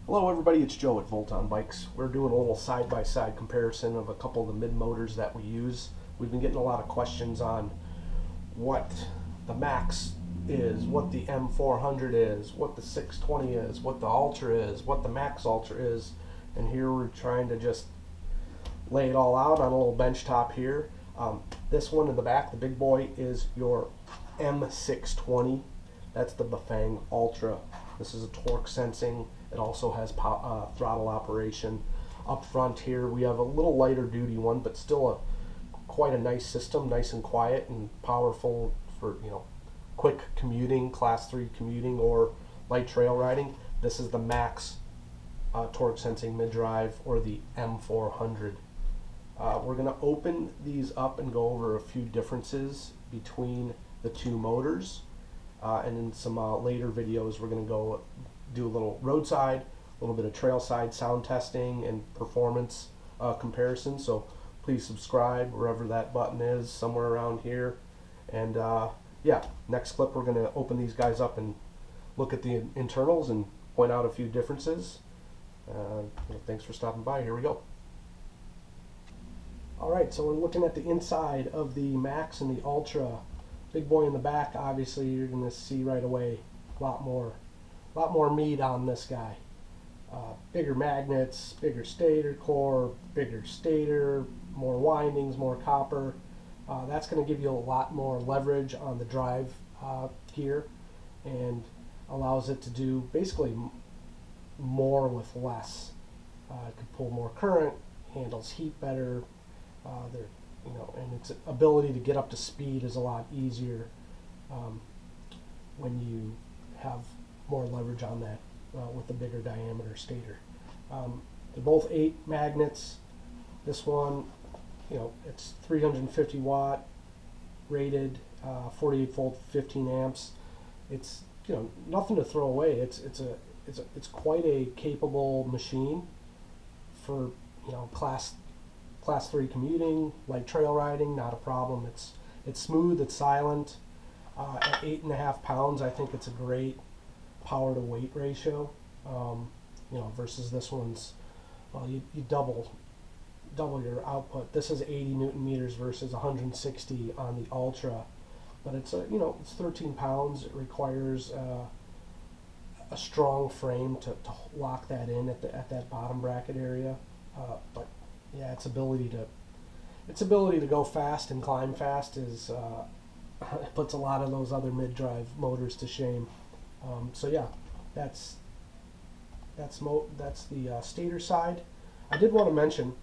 Hello everybody, it's Joe at Volton Bikes. We're doing a little side-by-side comparison of a couple of the mid-motors that we use. We've been getting a lot of questions on what the Max is, what the M400 is, what the 620 is, what the Ultra is, what the Max Ultra is, and here we're trying to just lay it all out on a little bench top here. This one in the back, the big boy, is your M620. That's the Bafang Ultra. This is a torque sensing. It also has throttle operation. Up front here we have a little lighter duty one, but still quite a nice system, nice and quiet and powerful for quick commuting, class 3 commuting or light trail riding. This is the Max torque sensing mid-drive, or the M400. We're going to open these up and go over a few differences between the two motors, and in some later videos we're going to go do a little roadside, a little bit of trailside sound testing and performance comparison. So please subscribe wherever that button is, somewhere around here. And yeah, next clip we're going to open these guys up and look at the internals and point out a few differences. Thanks for stopping by. Here we go. Alright, so we're looking at the inside of the Max and the Ultra. Big boy in the back, obviously you're going to see right away a lot more meat on this guy. Bigger magnets, bigger stator core, bigger stator, more windings, more copper. That's going to give you a lot more leverage on the drive gear and allows it to do basically more with less. It can pull more current, handles heat better, and its ability to get up to speed is a lot easier when you have more leverage on that with the bigger diameter stator. They're both 8 magnets. This one, it's 350 watt rated, 48 volt, 15 amps. It's nothing to throw away. It's quite a capable machine for class 3 commuting, light trail riding, not a problem. It's smooth, it's silent. At 8.5 pounds, I think it's a great power to weight ratio. Versus this one's, well, you double your output. This is 80 Newton meters versus 160 on the Ultra, but it's it's 13 pounds. It requires a strong frame to lock that in at that bottom bracket area. But yeah, its ability to go fast and climb fast is it puts a lot of those other mid-drive motors to shame. So yeah, that's the stator side. I did want to mention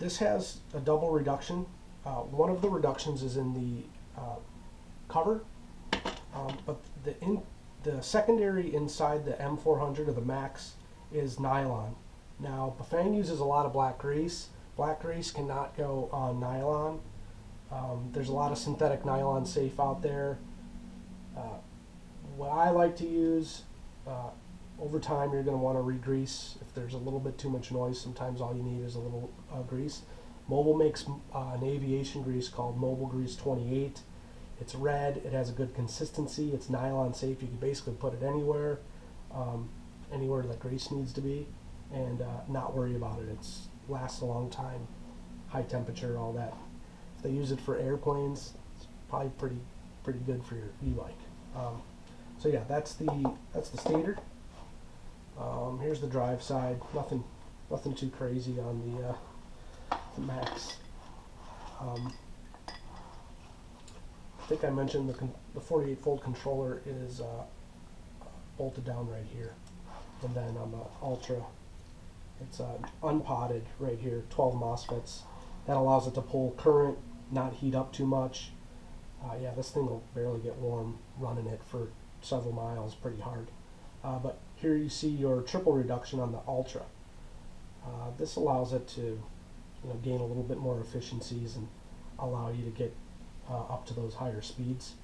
this has a double reduction. One of the reductions is in the cover, but the secondary inside the M400 or the Max is nylon. Now Bafang uses a lot of black grease. Black grease cannot go on nylon. There's a lot of synthetic nylon safe out there. What I like to use, over time you're going to want to re-grease. If there's a little bit too much noise, sometimes all you need is a little grease. Mobile makes an aviation grease called Mobile Grease 28. It's red, it has a good consistency, it's nylon safe. You can basically put it anywhere, anywhere that grease needs to be, and not worry about it. It lasts a long time, high temperature, all that. If they use it for airplanes, it's probably pretty good for your e-bike. So yeah, that's the stator. Here's the drive side. Nothing too crazy on the Max. I think I mentioned the 48 volt controller is bolted down right here, and then on the Ultra, it's unpotted right here. 12 MOSFETs. That allows it to pull current, not heat up too much. Yeah, this thing will barely get warm running it for several miles, pretty hard. But here you see your triple reduction on the Ultra. This allows it to gain a little bit more efficiencies and allow you to get up to those higher speeds.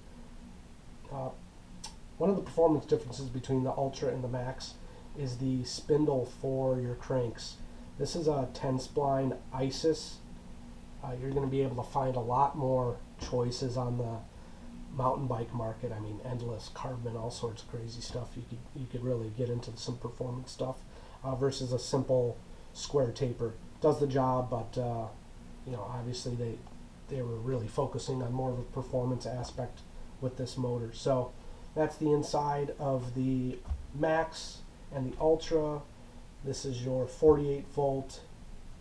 One of the performance differences between the Ultra and the Max is the spindle for your cranks. This is a 10 spline ISIS. You're going to be able to find a lot more choices on the mountain bike market, I mean, endless carbon, all sorts of crazy stuff. You could really get into some performance stuff versus a simple square taper. Does the job, but you know, obviously they were really focusing on more of a performance aspect with this motor. So that's the inside of the Max and the Ultra. This is your 48 volt.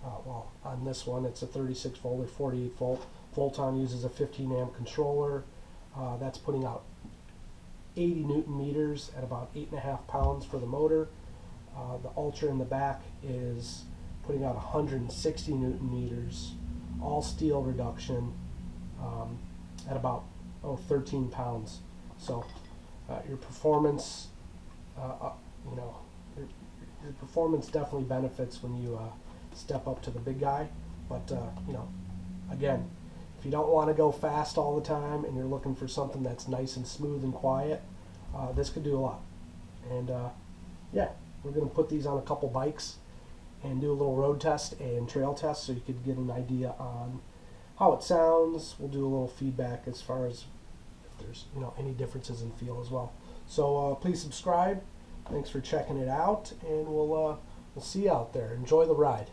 Well, on this one it's a 36 volt or 48 volt. Volton uses a 15 amp controller. That's putting out 80 Newton meters at about 8.5 pounds for the motor. The Ultra in the back is putting out 160 Newton meters, all steel reduction, at about 13 pounds. So your performance, you know, your performance definitely benefits when you step up to the big guy. But you know, again, if you don't want to go fast all the time and you're looking for something that's nice and smooth and quiet, this could do a lot. And yeah, we're going to put these on a couple bikes and do a little road test and trail test so you could get an idea on how it sounds. We'll do a little feedback as far as if there's, you know, any differences in feel as well. So please subscribe. Thanks for checking it out, and we'll see you out there. Enjoy the ride.